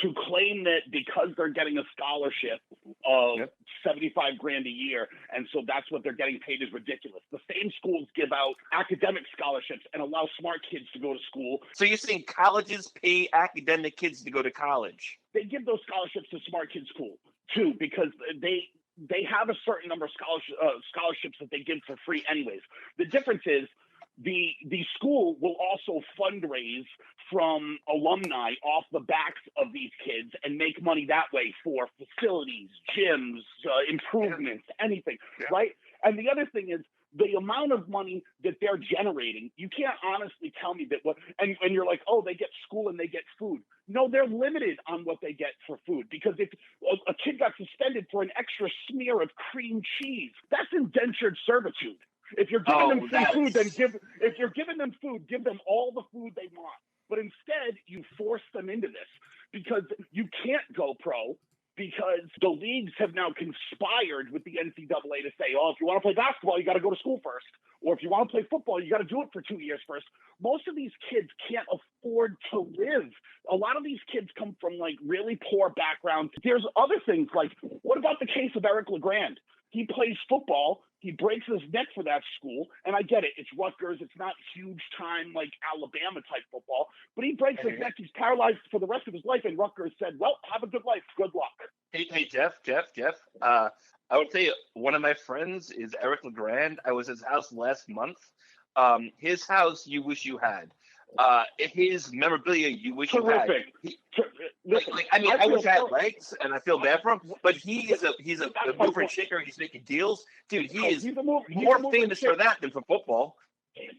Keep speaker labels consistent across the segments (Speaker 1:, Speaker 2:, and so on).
Speaker 1: to claim that because they're getting a scholarship of $75,000 a year, and so that's what they're getting paid is ridiculous. The same schools give out academic scholarships and allow smart kids to go to school.
Speaker 2: So you're saying colleges pay academic kids to go to college?
Speaker 1: They give those scholarships to smart kids too, because they have a certain number of scholarships that they give for free anyways. The difference is the school will also fundraise from alumni off the backs of these kids and make money that way for facilities, gyms, improvements, anything, right? And the other thing is the amount of money that they're generating. You can't honestly tell me that and you're like, oh, they get school and they get food. No, they're limited on what they get for food, because if a kid got suspended for an extra smear of cream cheese, that's indentured servitude. If you're giving them free food, then give them all the food they want. But instead, you force them into this because you can't go pro, because the leagues have now conspired with the NCAA to say, oh, if you want to play basketball, you got to go to school first. Or if you want to play football, you got to do it for 2 years first. Most of these kids can't afford to live. A lot of these kids come from like really poor backgrounds. There's other things like, what about the case of Eric LeGrand? He plays football. He breaks his neck for that school. And I get it. It's Rutgers. It's not huge time like Alabama type football. But he breaks his neck. He's paralyzed for the rest of his life. And Rutgers said, well, have a good life. Good luck.
Speaker 2: Hey, Jeff. I would say one of my friends is Eric LeGrand. I was at his house last month. His house, you wish you had. His memorabilia, you wish you had. I wish I had legs, and I feel bad for him. But he's a mover and shaker. He's making deals, dude. He's more famous for that than for football.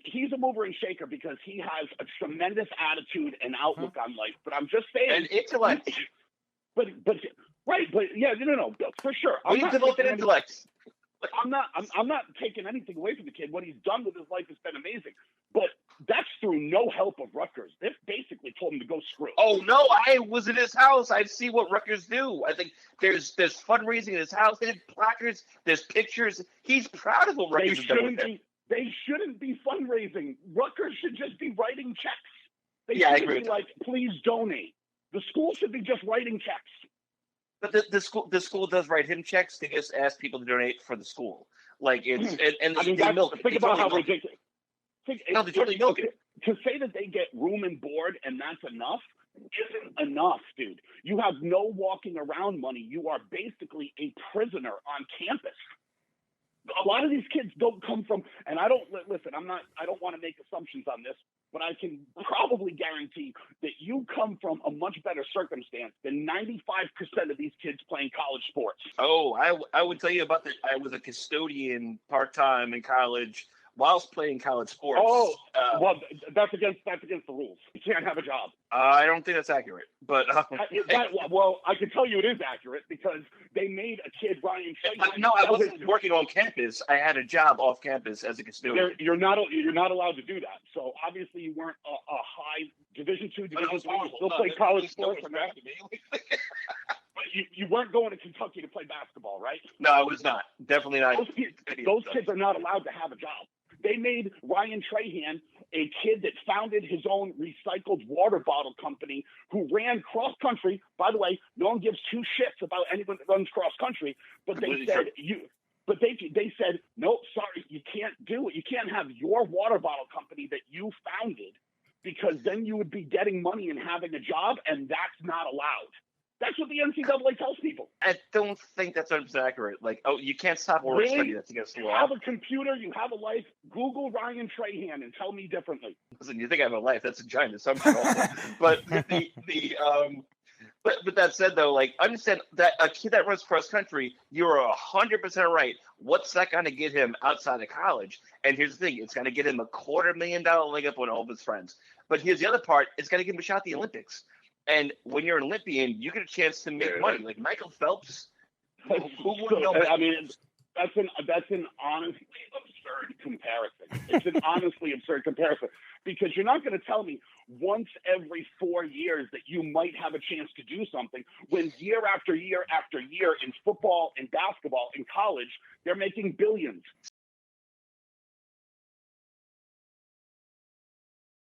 Speaker 1: He's a mover and shaker because he has a tremendous attitude and outlook on life. But I'm just saying,
Speaker 2: and intellect.
Speaker 1: But yeah, no, for sure.
Speaker 2: We develop an intellect.
Speaker 1: I'm not taking anything away from the kid. What he's done with his life has been amazing. But that's through no help of Rutgers. They basically told him to go screw.
Speaker 2: Oh no, I was in his house. I see what Rutgers do. I think there's fundraising in his house. They have placards. There's pictures. He's proud of what Rutgers has done with him.
Speaker 1: They shouldn't be fundraising. Rutgers should just be writing checks.
Speaker 2: I agree.
Speaker 1: Be like, please donate. The school should be just writing checks.
Speaker 2: But the school does write him checks. They just ask people to donate for the school. Like it's they milk it.
Speaker 1: Think about how ridiculous.
Speaker 2: They totally milk it.
Speaker 1: To say that they get room and board and that's enough isn't enough, dude. You have no walking around money. You are basically a prisoner on campus. A lot of these kids don't come from, and I don't want to make assumptions on this, but I can probably guarantee that you come from a much better circumstance than 95% of these kids playing college sports.
Speaker 2: Oh, I would tell you about that. I was a custodian part-time in college whilst playing college sports.
Speaker 1: Oh, well, that's against the rules. You can't have a job.
Speaker 2: I don't think that's accurate, but
Speaker 1: well, I can tell you it is accurate because they made a kid Ryan Trahan.
Speaker 2: No, I wasn't working on campus. I had a job off campus as a custodian.
Speaker 1: You're not allowed to do that. So obviously you weren't a high Division II, Division III. Still play college sports. But you weren't going to Kentucky to play basketball, right?
Speaker 2: No, I was not. Definitely not.
Speaker 1: Those kids are not allowed to have a job. They made Ryan Trahan a kid that founded his own recycled water bottle company who ran cross country. By the way, no one gives two shits about anyone that runs cross country, but they said, no, sorry, you can't do it. You can't have your water bottle company that you founded because then you would be getting money and having a job, and that's not allowed. That's what the NCAA tells people.
Speaker 2: I don't think that's 100% accurate. Like, oh, you can't stop work study. That's against the law.
Speaker 1: You have a computer. You have a life. Google Ryan Trahan and tell me differently.
Speaker 2: Listen, you think I have a life? That's a giant assumption. But but that said, though, like, understand that a kid that runs cross country, you're 100% right. What's that going to get him outside of college? And here's the thing: it's going to get him a $250,000 leg up on all of his friends. But here's the other part: it's going to give him a shot at the Olympics. And when you're an Olympian, you get a chance to make money. Like Michael Phelps, who wouldn't know?
Speaker 1: I mean, that's an honestly absurd comparison. It's an honestly absurd comparison because you're not going to tell me once every 4 years that you might have a chance to do something when year after year after year in football and basketball in college, they're making billions.